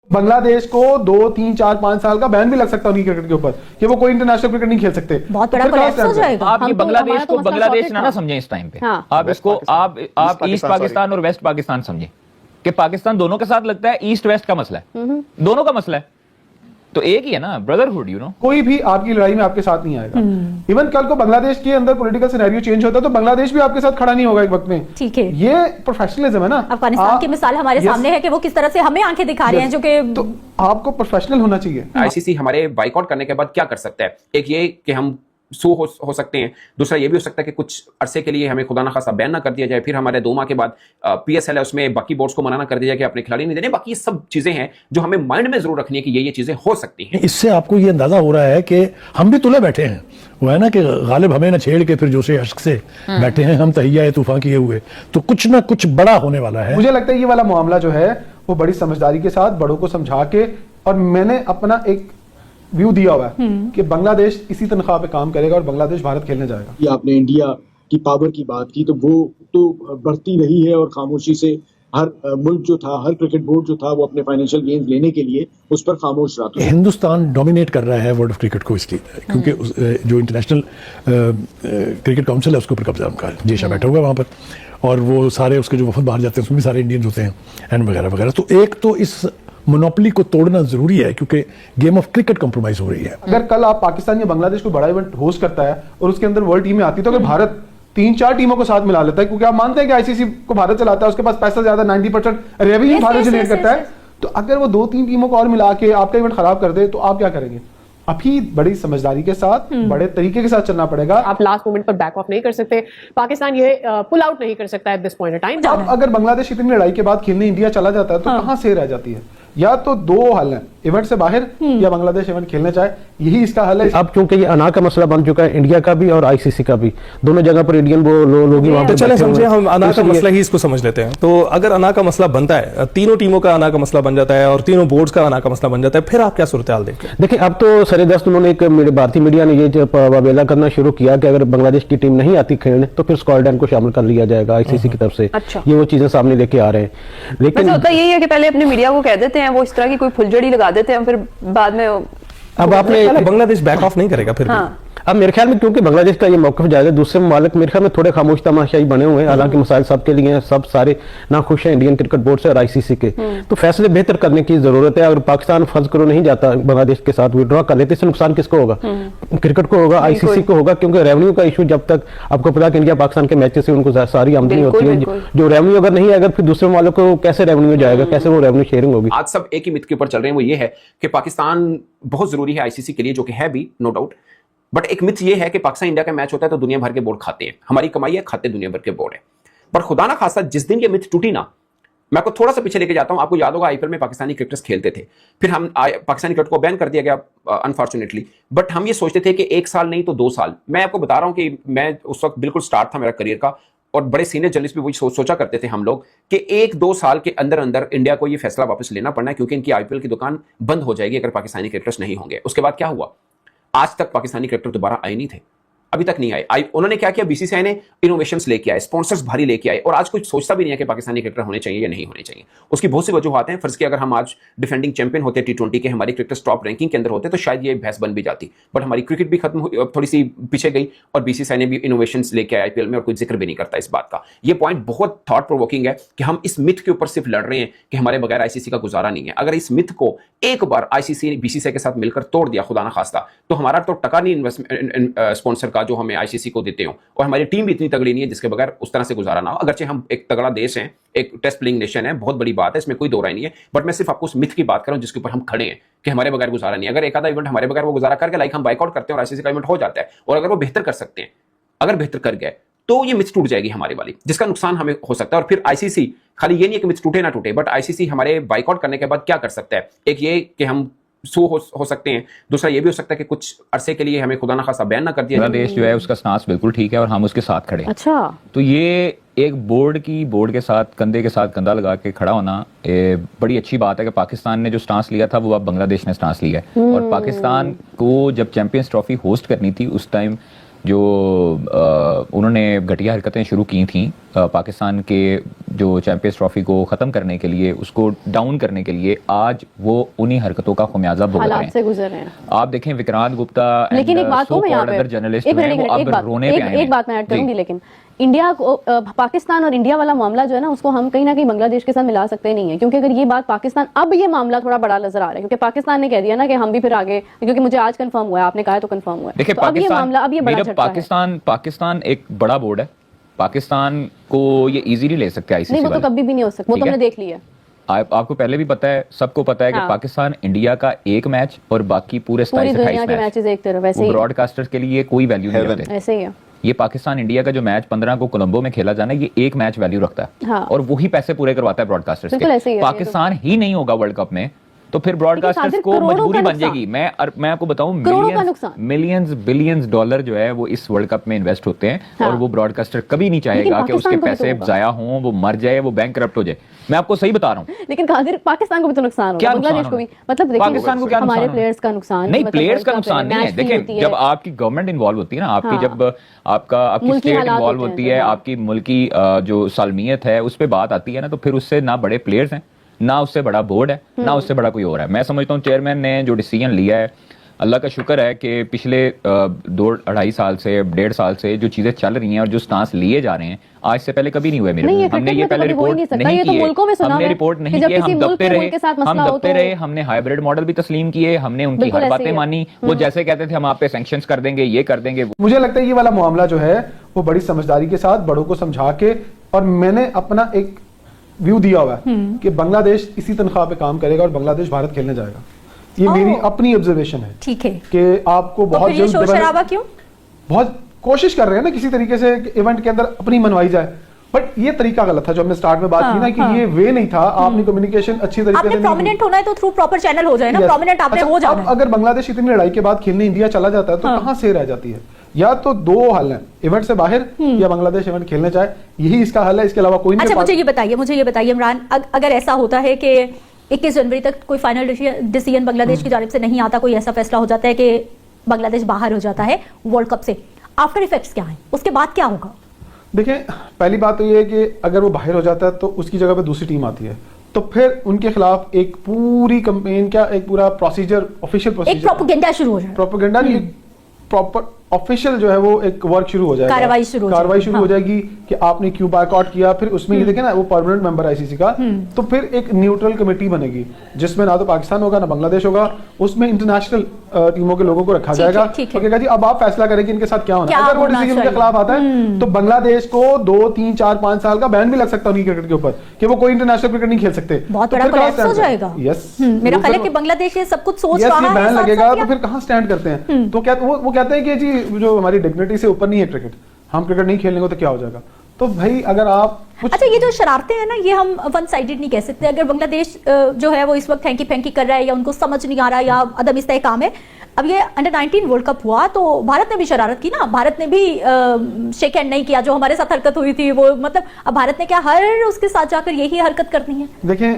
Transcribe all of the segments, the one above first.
बांग्लादेश को 2, 3, 4, 5 साल का बैन भी लग सकता है उनकी क्रिकेट के ऊपर कि वो कोई इंटरनेशनल क्रिकेट नहीं खेल सकते। बहुत बड़ा कोलैप्स हो जाएगा। आप ये बांग्लादेश को बांग्लादेश ना समझें इस टाइम पे। हाँ। आप इसको आप ईस्ट पाकिस्तान और वेस्ट पाकिस्तान समझें कि पाकिस्तान दोनों के साथ लगता है ईस्ट वेस्ट का मसला है, दोनों का मसला है, तो एक ही है ना, ब्रदरहुड, यू नो। कोई भी आपकी लड़ाई में आपके साथ नहीं आएगा। इवन कल को बांग्लादेश के अंदर पॉलिटिकल सिनेरियो चेंज होता है तो बांग्लादेश भी आपके साथ खड़ा नहीं होगा एक वक्त में। ठीक है, ये प्रोफेशनलिज्म है ना। अफगानिस्तान की मिसाल हमारे सामने है कि वो किस तरह से हमें आंखें दिखा रहे हैं, जो कि तो आपको प्रोफेशनल होना चाहिए। आईसीसी हमारे बाइकआउट करने के बाद क्या कर सकता है? एक ये कि हम सू हो सकते हैं, दूसरा ये भी हो सकता है कि कुछ अरसे के लिए हमें खुदा ना खासा बैन ना कर दिया जाए, फिर हमारे 2 माह के बाद पीएसएल है उसमें बाकी बोर्ड्स को मना ना कर दिया जाए कि अपने खिलाड़ी नहीं देने। बाकी ये सब चीजें हैं जो हमें माइंड में जरूर रखनी है कि ये चीजें हो सकती हैं। इससे आपको ये अंदाजा हो रहा है कि हम भी तुले बैठे हैं, वो है ना कि गालिब हमें न छेड़ के फिर जोशे अश्क से बैठे हैं हम तहिया तूफान किए हुए, तो कुछ ना कुछ बड़ा होने वाला है। मुझे लगता है ये वाला मामला जो है वो बड़ी समझदारी के साथ बड़ों को समझा के, और मैंने अपना एक व्यू दिया हुआ है कि बांग्लादेश इसी तनख्वाह पे काम करेगा और बांग्लादेश भारत खेलने जाएगा। ये आपने इंडिया की पावर की बात की, तो वो तो बढ़ती रही है और खामोशी से हर मुल्क जो था, हर क्रिकेट बोर्ड जो था, वो अपने फाइनेंशियल गेन्स लेने के लिए उस पर खामोश रहा था। हिंदुस्तान डोमिनेट कर रहा है वर्ल्ड ऑफ क्रिकेट को इसलिए क्योंकि जो इंटरनेशनल क्रिकेट काउंसिल है उसके ऊपर कब्जा उनका, जेशा बैठा हुआ है वहाँ पर, और वो सारे उसके जो वफद बाहर जाते हैं उसमें भी सारे इंडियंस होते हैं एंड वगैरह वगैरह। तो एक तो इस मोनोपोली को तोड़ना जरूरी है क्योंकि गेम ऑफ क्रिकेट कंप्रोमाइज हो रही है। अगर कल आप पाकिस्तान या बांग्लादेश को बड़ा इवेंट होस्ट करता है और उसके अंदर वर्ल्ड टीमें आती, तो अगर भारत 3-4 टीमों को साथ मिला लेता है, क्योंकि आप मानते हैं कि आईसीसी को भारत चलाता है, उसके पास पैसा ज्यादा, 90% रेवेन्यू भारत जनरेट करता है, तो अगर वो 2-3 टीमों को और मिला के आपका इवेंट खराब कर दे तो आप क्या करेंगे? अभी बड़ी समझदारी के साथ, बड़े तरीके के साथ चलना पड़ेगा। आप लास्ट मोमेंट पर बैक ऑफ नहीं कर सकते, पाकिस्तान ये पुल आउट नहीं कर सकता at this point of time. अब अगर बांग्लादेश इतनी लड़ाई के बाद खेलने इंडिया चला जाता है तो कहां से रह जाती है? या तो 2 हल हैं, इवेंट से बाहर या बांग्लादेश इवेंट खेलना चाहे, यही इसका हल है। अब क्योंकि ये अना का मसला बन चुका है, इंडिया का भी और आईसीसी का भी, दोनों जगह पर इंडियन लोग ही वहां पे चले समझे, हम अना का मसला ही इसको समझ लेते हैं। तो अगर अना का मसला बनता है, तीनों टीमों का अना का मसला बन जाता है और तीनों बोर्ड्स का अना का मसला बन जाता है, फिर आप क्या सूरत हाल देखते हैं? देखिए, अब तो सरेदस्त उन्होंने एक भारतीय मीडिया ने ये वावेला करना शुरू किया कि अगर बांग्लादेश की टीम नहीं आती खेलने तो फिर स्कॉटलैंड को शामिल कर लिया जाएगा आईसीसी की तरफ से। अच्छा। ये वो चीजें सामने लेके आ रहे हैं, लेकिन होता यही है कि पहले अपने मीडिया को कह देते हैं, वो इस तरह की कोई फुलझड़ी लगा देते हैं, फिर बाद में अब आपने बांग्लादेश बैक ऑफ नहीं करेगा फिर भी। अब मेरे ख्याल में क्योंकि बांग्लादेश का ये मौक़िफ़ जायज़, दूसरे ममालिक मेरे ख्याल में थोड़े खामोश तमाशाई बने हुए हैं, हालांकि मसाइल सबके लिए हैं, सब सारे नाखुश हैं इंडियन क्रिकेट बोर्ड से और आईसीसी के, तो फैसले बेहतर करने की जरूरत है। अगर पाकिस्तान फर्ज करो नहीं जाता बांग्लादेश के साथ विड्रॉ कर लेते, इससे नुकसान किसको होगा? क्रिकेट को होगा, आईसीसी को होगा, क्योंकि रेवेन्यू का इशू जब तक आपको पता कि इंडिया पाकिस्तान के मैचेस से उनको सारी आमदनी होती है, जो रेवेन्यू अगर नहीं आएगा फिर दूसरे ममालिक को कैसे रेवेन्यू जाएगा, कैसे वो रेवेन्यू शेयरिंग होगी? आज सब एक ही मिथ के ऊपर चल रहे हैं, वो ये है कि पाकिस्तान बहुत जरूरी है आईसीसी के लिए, जो कि है भी नो डाउट, बट एक मिथ ये है कि पाकिस्तान इंडिया का मैच होता है तो दुनिया भर के बोर्ड खाते हैं, हमारी कमाई है, खाते दुनिया भर के बोर्ड है। पर खुदा ना खासा जिस दिन ये मिथ टूटी ना, मैं आपको थोड़ा सा पीछे लेके जाता हूं। आपको याद होगा आईपीएल में पाकिस्तानी क्रिकेटर्स खेलते थे, फिर हम पाकिस्तानी क्रिकेट को बैन कर दिया गया अनफॉर्चुनेटली, बट हम ये सोचते थे कि 1 साल नहीं तो 2 साल। मैं आपको बता रहा हूं कि मैं उस वक्त बिल्कुल स्टार्ट था मेरा करियर का, और बड़े सीनियर जर्नलिस्ट भी वही सोचा करते थे हम लोग कि 1-2 साल के अंदर अंदर इंडिया को ये फैसला वापस लेना पड़ना है, क्योंकि इनकी आईपीएल की दुकान बंद हो जाएगी अगर पाकिस्तानी क्रिकेटर्स नहीं होंगे। उसके बाद क्या हुआ? आज तक पाकिस्तानी क्रिकेटर दोबारा आए नहीं थे, अभी तक नहीं आए। उन्होंने क्या किया? बीसीसीआई ने इनोवेशंस लेके आए, स्पॉन्सर्स भारी लेके आए, और आज कोई सोचता भी नहीं है कि पाकिस्तानी क्रिकेटर होने चाहिए या नहीं होने चाहिए। उसकी बहुत सी वजूहात हैं। फर्ज किया अगर हम आज डिफेंडिंग चैंपियन होते टी20 के, हमारी क्रिकेटर्स टॉप रैंकिंग के अंदर होते, तो शायद ये बहस बन भी जाती, बट हमारी क्रिकेट भी खत्म हुई, थोड़ी सी पीछे गई, और बीसीसीआई ने भी इनोवेशंस लेके आए आईपीएल में, और कोई जिक्र भी नहीं करता इस बात का। ये पॉइंट बहुत थॉट प्रोवोकिंग है कि हम इस मिथ के ऊपर सिर्फ लड़ रहे हैं कि हमारे बगैर आईसीसी का गुजारा नहीं है। अगर इस मिथ को एक बार आईसीसी बीसीसीआई के साथ मिलकर तोड़ दिया खुदा ना खास्ता, तो हमारा तो टका नहीं इन्वेस्टमेंट स्पॉन्सर का जो हमें आईसीसी को देते हो, और हमारी टीम भी इतनी तगड़ी नहीं है जिसके बगैर उस तरह से गुजारा ना हो। अगरचे हम एक तगड़ा देश हैं, एक टेस्ट प्लेइंग नेशन है, बहुत बड़ी बात है, इसमें कोई दो राय नहीं है, बट मैं सिर्फ आपको उस मिथ की बात कर रहा हूं जिसके ऊपर हम खड़े हैं कि हमारे बगैर गुजारा नहीं है। अगर एक आधा इवेंट हमारे बगैर वो गुजारा करके, लाइक हम बाइकआउट करते हैं और आईसीसी का इवेंट हो जाता है, और अगर वो बेहतर कर सकते हैं, अगर बेहतर कर गए, तो ये मिथ टूट जाएगी हमारे वाली, जिसका नुकसान हमें हो सकता है। और फिर आईसीसी खाली ये नहीं है कि मिथ टूटे ना टूटे, बट आईसीसी हमारे बाइकआउट करने के बाद क्या कर सकता है? एक ये कि हम सू हो सकते हैं, दूसरा ये भी हो सकता है कि कुछ अरसे के लिए हमें खुदा ना खासा बैन ना कर दिया। बांग्लादेश जो है उसका स्टांस बिल्कुल ठीक है और हम उसके साथ खड़े हैं। अच्छा, तो ये एक बोर्ड के साथ कंधे के साथ कंधा लगा के खड़ा होना बड़ी अच्छी बात है कि पाकिस्तान ने जो स्टांस लिया था वो अब बांग्लादेश ने स्टांस लिया है। और पाकिस्तान को जब चैंपियंस ट्रॉफी होस्ट करनी थी उस टाइम जो उन्होंने घटिया हरकतें शुरू की थी पाकिस्तान के जो चैंपियंस ट्रॉफी को ख़त्म करने के लिए, उसको डाउन करने के लिए आज वो उन्हीं हरकतों का खुमियाजा भुगत रहे हालात से हैं। गुजर रहे हैं। आप देखें विक्रांत गुप्ता लेकिन एक बात को मैं यहाँ पे जर्नलिस्ट एक हैं, वो मिनट अब रोने पे आए हैं। एक बात मैं ऐड जी। करूंगी, लेकिन इंडिया को पाकिस्तान और इंडिया वाला मामला जो है ना, उसको हम कहीं ना कहीं बांग्लादेश के साथ मिला सकते नहीं है, क्योंकि अगर ये बात पाकिस्तान, अब ये मामला थोड़ा बड़ा नजर आ रहा है, क्योंकि पाकिस्तान ने कह दिया ना कि हम भी फिर आगे, क्योंकि मुझे आज कंफर्म हुआ है, आपने कहा है तो कंफर्म हुआ है, देखिए तो अब ये मामला, अब ये बड़ा मीरा, झटका है। पाकिस्तान एक बड़ा बोर्ड है, पाकिस्तान को ये इजीली ले सकते हैं नहीं, आईसीसी वो तो वाले। कभी भी नहीं हो सकता, वो तो ठीक है? हमने देख लिया है। आपको पहले भी पता है, सबको पता है कि हाँ। पाकिस्तान इंडिया का एक मैच और बाकी पूरे पूरी 27 दुनिया के 28 मैचेस एक तरफ ऐसे ही ब्रॉडकास्टर्स के लिए कोई वैल्यू नहीं रखते। ऐसे ही है। ये पाकिस्तान इंडिया का जो मैच 15 को कोलंबो में खेला जाना है, ये एक मैच वैल्यू रखता है। हाँ। और वही पैसे पूरे करवाता है ब्रॉडकास्टर्स बिल्कुल ऐसे ही के। है, ये पाकिस्तान ही नहीं होगा वर्ल्ड कप में तो फिर ब्रॉडकास्टर्स सादिक, को करोड़ों मजबूरी का बन नुकसान। जाएगी। मैं आपको बताऊं, करोड़ों का नुकसान। मिलियंस बिलियंस डॉलर जो है वो इस वर्ल्ड कप में इन्वेस्ट होते हैं। हाँ। और वो ब्रॉडकास्टर कभी नहीं चाहेगा कि पाकिस्तान उसके को भी तो पैसे होगा। जाया हों, वो मर जाए, वो बैंकरप्ट हो जाए। मैं आपको सही बता रहा हूँ। लेकिन कादिर, पाकिस्तान को भी तो नुकसान क्या होगा, बांग्लादेश को भी, मतलब देखिए पाकिस्तान को क्या हमारे नुकसान प्लेयर्स का नुकसान नहीं, मतलब प्लेयर्स का वर्ल्ड कप नुकसान नहीं है। मैच फी होती देखिए, है। जब आपकी गवर्नमेंट इन्वॉल्व होती है ना, आपकी हाँ। जब आपकी मुल्की स्टेट हालात इन्वॉल्व होते होती हैं, है, हाँ। आपकी मुल्की जो सालमियत है, उस पर बात आती है ना, तो फिर उससे ना बड़े प्लेयर्स हैं, ना उससे बड़ा बोर्ड है, ना उससे बड़ा कोई और है। मैं समझता हूँ चेयरमैन ने जो डिसीजन लिया है, अल्लाह का शुक्र है कि पिछले 2-2.5 साल से 1.5 साल से जो चीजें चल रही हैं और जो स्टांस लिए जा रहे हैं, आज से पहले कभी नहीं हुए मेरे। नहीं, ये हमने क्रिकेट ये में तो पहले कभी हो ही रिपोर्ट नहीं सकता, नहीं ये तो किए, मुल्कों में सुना हमने है रिपोर्ट कि नहीं जब किए, किसी हम मुल्क दबते के रहे, मुल्क के साथ हम मसला हो दबते तो- रहे, हमने हाइब्रिड मॉडल भी तस्लीम किए, हमने उनकी बिल्कुल हर ऐसे बातें ही है। मानी। वो जैसे कहते थे हम आप पे सैंक्शंस कर देंगे, ये कर देंगे। मुझे लगता है ये वाला मामला जो है वो बड़ी समझदारी के साथ बड़ों को समझा के, और मैंने अपना एक व्यू दिया हुआ है कि बांग्लादेश इसी तनख्वाह पे काम करेगा और बांग्लादेश भारत खेलने जाएगा। ये मेरी अपनी ऑब्जर्वेशन है। ठीक है, कि आपको तो बहुत फिर ये शोर शराबा क्यों? बहुत कोशिश कर रहे हैं ना किसी तरीके से इवेंट के अंदर अपनी मनवाई जाए, बट ये तरीका गलत था। जो हमने स्टार्ट में बात की ना कि ये वे नहीं था, आपने कम्युनिकेशन अच्छी तरीके आपने से प्रोमिनेंट होना है तो थ्रू प्रॉपर चैनल हो जाए ना, प्रोमिनेंट आपने हो जाना अब है। अगर बांग्लादेश इतनी लड़ाई के बाद खेलने इंडिया चला जाता है तो कहां से रह जाती है? या तो दो हल है, इवेंट से बाहर या बांग्लादेश इवेंट खेलने जाए, यही इसका हल है, इसके अलावा कोई नहीं। अच्छा, मुझे ये बताइए इमरान, अगर ऐसा होता है कि 21 जनवरी तक कोई फाइनल डिसीजन बांग्लादेश की जानिब से नहीं आता, कोई ऐसा फैसला हो जाता है कि बांग्लादेश बाहर हो जाता है वर्ल्ड कप से, आफ्टर इफेक्ट्स क्या है, उसके बाद क्या होगा? देखिए, पहली बात तो ये है कि अगर वो बाहर हो जाता है तो उसकी जगह पे दूसरी टीम आती है, तो फिर उनके खिलाफ एक पूरी कैंपेन का एक पूरा प्रोसीजर, ऑफिशियल एक प्रोसीजर, प्रोपेगेंडा शुरू हो जाए, प्रोपेगेंडा नहीं, प्रॉपर ऑफिशियल जो है वो एक वर्क शुरू हो जाएगा, कार्रवाई शुरू हो जाएगी कि आपने क्यों बायकॉट किया। फिर उसमें ये देखें ना, वो परमानेंट मेंबर आईसीसी का, तो फिर एक न्यूट्रल कमेटी बनेगी जिसमें ना तो पाकिस्तान होगा ना बांग्लादेश होगा, उसमें इंटरनेशनल टीमों के लोगों को रखा जाएगा। ठीक है। तो जी अब आप फैसला करें कि इनके साथ क्या होना है। क्या अगर वो होना डिसीजन के चाहिए। खिलाफ आता है तो बांग्लादेश को 2, 3, 4, 5 साल का बैन भी लग सकता है उनकी क्रिकेट के ऊपर कि वो कोई इंटरनेशनल क्रिकेट नहीं खेल सकते। बहुत तो बड़ा फिर कहाँ कोलैप्स हो stand जाएगा। करें? यस, मेरा ख्याल है कि बांग्लादेश ये सब कुछ सोच रहा ये है, बैन साथ-साथ लगेगा क्या? तो फिर कहां स्टैंड करते हैं? तो क्या वो कहते हैं कि जी जो हमारी डिग्निटी से ऊपर नहीं है क्रिकेट, हम क्रिकेट नहीं खेलेंगे तो क्या हो जाएगा? तो भाई अगर आप कुछ अच्छा, ये जो शरारतें हैं ना, ये हम वन साइडेड नहीं कह सकते। अगर बांग्लादेश जो है वो इस वक्त हैंकी फैंकी कर रहा है या उनको समझ नहीं आ रहा या अदम इस्तेहकाम है, अब ये अंडर 19 वर्ल्ड कप हुआ तो भारत ने भी शरारत की ना, भारत ने भी शेक हैंड नहीं किया। जो हमारे साथ हरकत हुई थी वो, मतलब अब भारत ने क्या हर उसके साथ जाकर यही हरकत करनी है? देखें,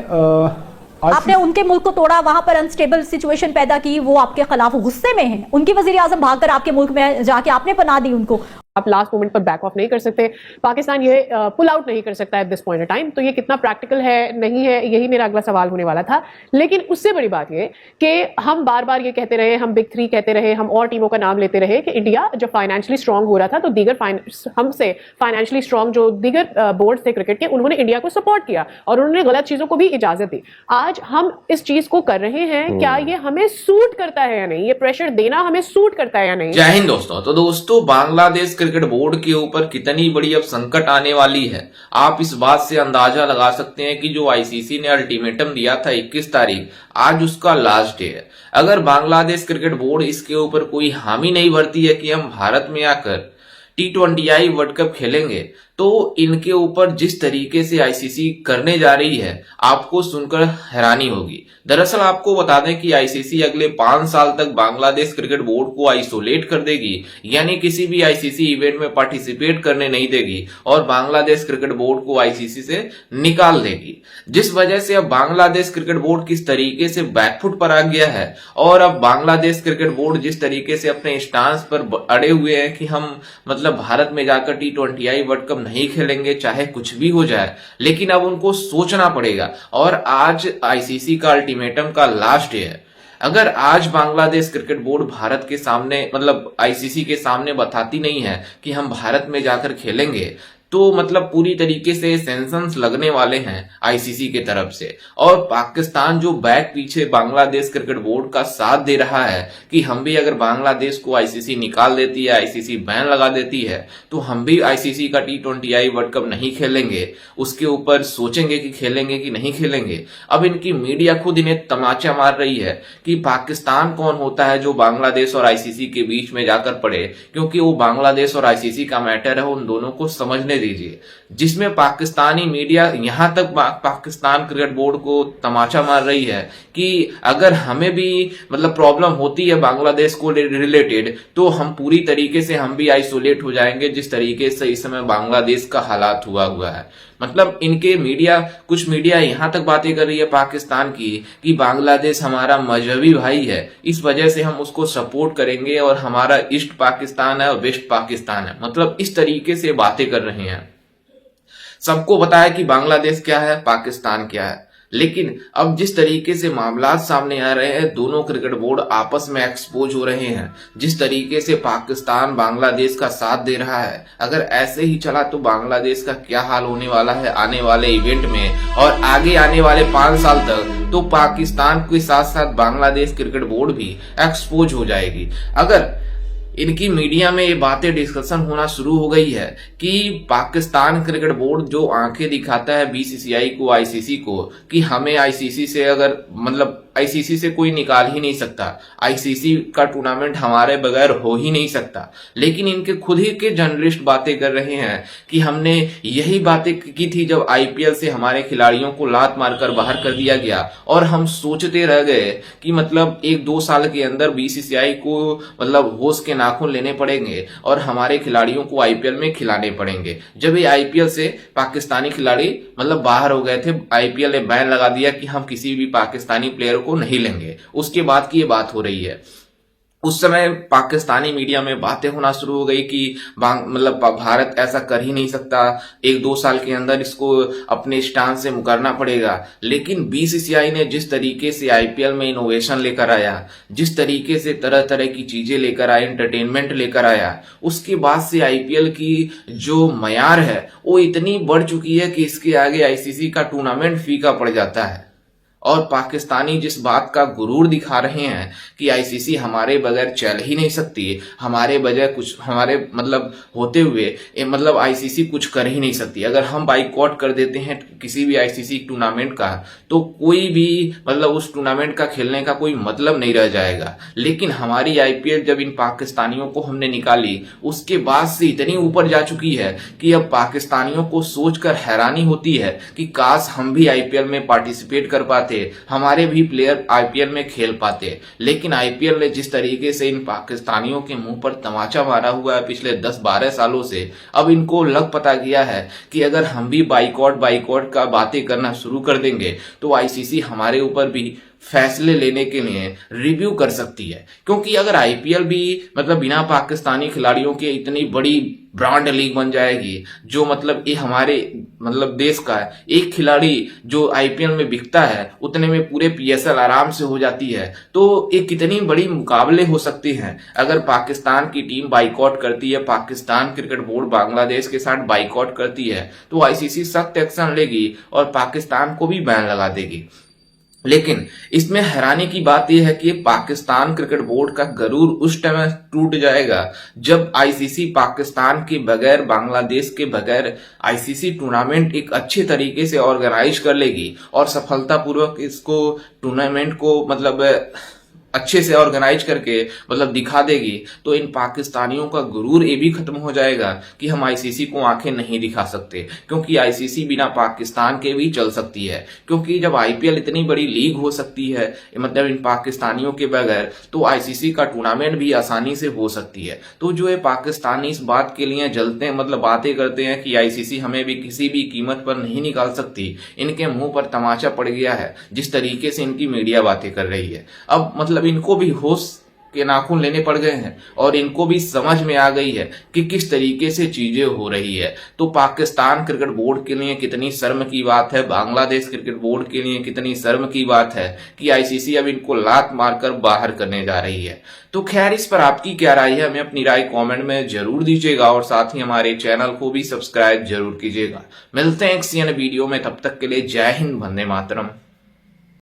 आपने उनके मुल्क को तोड़ा, वहां पर अनस्टेबल सिचुएशन पैदा की, वो आपके खिलाफ गुस्से में है, उनकी वजीर आजम भागकर आपके मुल्क में जाके आपने पनाह दी उनको। आप लास्ट मोमेंट पर बैक ऑफ नहीं कर सकते, पाकिस्तान ये पुल आउट नहीं कर सकता at this point of time. तो ये कितना प्रैक्टिकल है नहीं है, यही मेरा अगला सवाल होने वाला था। लेकिन उससे बड़ी बात ये कि हम बार बार ये कहते रहे, हम बिग 3 कहते रहे, हम और टीमों का नाम लेते रहे कि इंडिया जब फाइनेंशियली स्ट्रांग हो रहा था तो दीगर हमसे फाइनेंशियली स्ट्रांग जो दीगर बोर्ड थे क्रिकेट के, उन्होंने इंडिया को सपोर्ट किया और उन्होंने गलत चीजों को भी इजाजत दी। आज हम इस चीज को कर रहे हैं, क्या ये हमें सूट करता है या नहीं? ये प्रेशर देना हमें सूट करता है या नहीं? जय हिंद दोस्तों। तो दोस्तों, बांग्लादेश क्रिकेट बोर्ड के ऊपर कितनी बड़ी अब संकट आने वाली है, आप इस बात से अंदाजा लगा सकते हैं कि जो आईसीसी ने अल्टीमेटम दिया था 21 तारीख, आज उसका लास्ट डे है। अगर बांग्लादेश क्रिकेट बोर्ड इसके ऊपर कोई हामी नहीं भरती है कि हम भारत में आकर T20I वर्ल्ड कप खेलेंगे, तो इनके ऊपर जिस तरीके से आईसीसी करने जा रही है, आपको सुनकर हैरानी होगी। दरअसल आपको बता दें कि आईसीसी अगले 5 साल तक बांग्लादेश क्रिकेट बोर्ड को आइसोलेट कर देगी, यानी किसी भी आईसीसी इवेंट में पार्टिसिपेट करने नहीं देगी और बांग्लादेश क्रिकेट बोर्ड को आईसीसी से निकाल देगी। जिस वजह से अब बांग्लादेश क्रिकेट बोर्ड किस तरीके से बैकफुट पर आ गया है और अब बांग्लादेश क्रिकेट बोर्ड जिस तरीके से अपने स्टांस पर अड़े हुए हैं कि हम मतलब भारत में जाकर T20I वर्ल्ड कप नहीं खेलेंगे चाहे कुछ भी हो जाए, लेकिन अब उनको सोचना पड़ेगा। और आज आईसीसी का अल्टीमेटम का लास्ट डे है। अगर आज बांग्लादेश क्रिकेट बोर्ड भारत के सामने मतलब आईसीसी के सामने बताती नहीं है कि हम भारत में जाकर खेलेंगे, तो मतलब पूरी तरीके से सेंसन्स लगने वाले हैं आईसीसी के तरफ से। और पाकिस्तान जो बैक पीछे बांग्लादेश क्रिकेट बोर्ड का साथ दे रहा है कि हम भी अगर बांग्लादेश को आईसीसी निकाल देती है, आईसीसी बैन लगा देती है, तो हम भी आईसीसी का T20I वर्ल्ड कप नहीं खेलेंगे, उसके ऊपर सोचेंगे कि खेलेंगे कि नहीं खेलेंगे। अब इनकी मीडिया खुद इन्हें तमाचा मार रही है कि पाकिस्तान कौन होता है जो बांग्लादेश और आईसीसी के बीच में जाकर पड़े, क्योंकि वो बांग्लादेश और आईसीसी का मैटर है, उन दोनों को समझने दीजिए। जिसमें पाकिस्तानी मीडिया यहां तक पाकिस्तान क्रिकेट बोर्ड को तमाचा मार रही है कि अगर हमें भी मतलब प्रॉब्लम होती है बांग्लादेश को रिलेटेड, तो हम पूरी तरीके से हम भी आइसोलेट हो जाएंगे, जिस तरीके से इस समय बांग्लादेश का हालात हुआ है। मतलब इनके मीडिया, कुछ मीडिया यहां तक बातें कर रही है पाकिस्तान की कि बांग्लादेश हमारा मजहबी भाई है, इस वजह से हम उसको सपोर्ट करेंगे और हमारा ईस्ट पाकिस्तान है और वेस्ट पाकिस्तान है। मतलब इस तरीके से बातें कर रहे हैं। सबको पता है कि बांग्लादेश क्या है, पाकिस्तान क्या है, लेकिन अब जिस तरीके से मामला सामने आ रहे हैं, दोनों क्रिकेट बोर्ड आपस में एक्सपोज हो रहे हैं। जिस तरीके से पाकिस्तान बांग्लादेश का साथ दे रहा है, अगर ऐसे ही चला तो बांग्लादेश का क्या हाल होने वाला है आने वाले इवेंट में और आगे आने वाले 5 साल तक, तो पाकिस्तान के साथ साथ बांग्लादेश क्रिकेट बोर्ड भी एक्सपोज हो जाएगी। अगर इनकी मीडिया में ये बातें डिस्कशन होना शुरू हो गई है कि पाकिस्तान क्रिकेट बोर्ड जो आंखें दिखाता है बीसीसीआई को, आईसीसी को, कि हमें आईसीसी से अगर मतलब आईसीसी से कोई निकाल ही नहीं सकता, आईसीसी का टूर्नामेंट हमारे बगैर हो ही नहीं सकता, लेकिन इनके खुद ही के जर्नलिस्ट बातें कर रहे हैं कि हमने यही बातें की थी जब आईपीएल से हमारे खिलाड़ियों को लात मारकर बाहर कर दिया गया और हम सोचते रह गए कि मतलब 1-2 साल के अंदर बीसीसीआई को मतलब होश के नाखून लेने पड़ेंगे और हमारे खिलाड़ियों को आईपीएल में खिलाने पड़ेंगे। जब ये आईपीएल से पाकिस्तानी खिलाड़ी मतलब बाहर हो गए थे, आईपीएल ने बैन लगा दिया कि हम किसी भी पाकिस्तानी प्लेयर को नहीं लेंगे, उसके बाद की ये बात हो रही है। उस समय पाकिस्तानी मीडिया में बातें होना शुरू हो गई कि मतलब भारत ऐसा कर ही नहीं सकता, 1-2 साल के अंदर इसको अपने स्टैंड से मुकरना पड़ेगा। लेकिन बीसीसीआई ने जिस तरीके से आईपीएल में इनोवेशन लेकर आया, जिस तरीके से तरह तरह की चीजें लेकर आया, एंटरटेनमेंट लेकर आया, उसके बाद से आईपीएल की जो मयार है वो इतनी बढ़ चुकी है कि इसके आगे आईसीसी का टूर्नामेंट फीका पड़ जाता है। और पाकिस्तानी जिस बात का गुरूर दिखा रहे हैं कि आईसीसी हमारे बगैर चल ही नहीं सकती, हमारे बगैर कुछ हमारे मतलब होते हुए मतलब आईसीसी कुछ कर ही नहीं सकती, अगर हम बाइकआउट कर देते हैं किसी भी आईसीसी टूर्नामेंट का तो कोई भी मतलब उस टूर्नामेंट का खेलने का कोई मतलब नहीं रह जाएगा। लेकिन हमारी आईपीएल जब इन पाकिस्तानियों को हमने निकाली, उसके बाद से इतनी ऊपर जा चुकी है कि अब पाकिस्तानियों को सोचकर हैरानी होती है कि काश हम भी आईपीएल में पार्टिसिपेट कर पाते, हमारे भी प्लेयर आईपीएल में खेल पाते। लेकिन आईपीएल ने जिस तरीके से इन पाकिस्तानियों के मुंह पर तमाचा मारा हुआ है पिछले 10-12 सालों से, अब इनको लग पता गया है कि अगर हम भी बाइकआउट का बातें करना शुरू कर देंगे तो आईसीसी हमारे ऊपर भी फैसले लेने के लिए रिव्यू कर सकती है। क्योंकि अगर आईपीएल भी मतलब बिना पाकिस्तानी खिलाड़ियों के इतनी बड़ी ब्रांड लीग बन जाएगी, जो मतलब ये हमारे मतलब देश का एक खिलाड़ी जो आईपीएल में बिकता है उतने में पूरे पीएसएल आराम से हो जाती है, तो ये कितनी बड़ी मुकाबले हो सकते हैं। अगर पाकिस्तान की टीम बाइकआउट करती है, पाकिस्तान क्रिकेट बोर्ड बांग्लादेश के साथ बाइकआउट करती है, तो आईसीसी सख्त एक्शन लेगी और पाकिस्तान को भी बैन लगा देगी। लेकिन इसमें हैरानी की बात यह है कि पाकिस्तान क्रिकेट बोर्ड का गरूर उस टाइम टूट जाएगा जब आईसीसी पाकिस्तान के बगैर, बांग्लादेश के बगैर आईसीसी टूर्नामेंट एक अच्छे तरीके से ऑर्गेनाइज कर लेगी और सफलतापूर्वक इसको टूर्नामेंट को मतलब अच्छे से ऑर्गेनाइज करके मतलब दिखा देगी। तो इन पाकिस्तानियों का गुरूर ये भी खत्म हो जाएगा कि हम आईसीसी को आंखें नहीं दिखा सकते, क्योंकि आईसीसी बिना पाकिस्तान के भी चल सकती है। क्योंकि जब आईपीएल इतनी बड़ी लीग हो सकती है मतलब इन पाकिस्तानियों के बगैर, तो आईसीसी का टूर्नामेंट भी आसानी से हो सकती है। तो जो है पाकिस्तानी इस बात के लिए जलते हैं, मतलब बातें करते हैं कि आईसीसी हमें भी किसी भी कीमत पर नहीं निकाल सकती, इनके मुंह पर तमाचा पड़ गया है जिस तरीके से इनकी मीडिया बातें कर रही है। अब मतलब इनको भी होश के नाखून लेने पड़ गए हैं और इनको भी समझ में आ गई है कि किस तरीके से चीजें हो रही है। तो पाकिस्तान क्रिकेट बोर्ड के लिए कितनी शर्म की बात है, बांग्लादेश क्रिकेट बोर्ड के लिए कितनी शर्म की बात है कि आईसीसी अब इनको लात मारकर बाहर करने जा रही है। तो खैर, इस पर आपकी क्या राय है, हमें अपनी राय कमेंट में जरूर दीजिएगा और साथ ही हमारे चैनल को भी सब्सक्राइब जरूर कीजिएगा। मिलते हैं एक वीडियो में, तब तक के लिए जय हिंद, वंदे मातरम।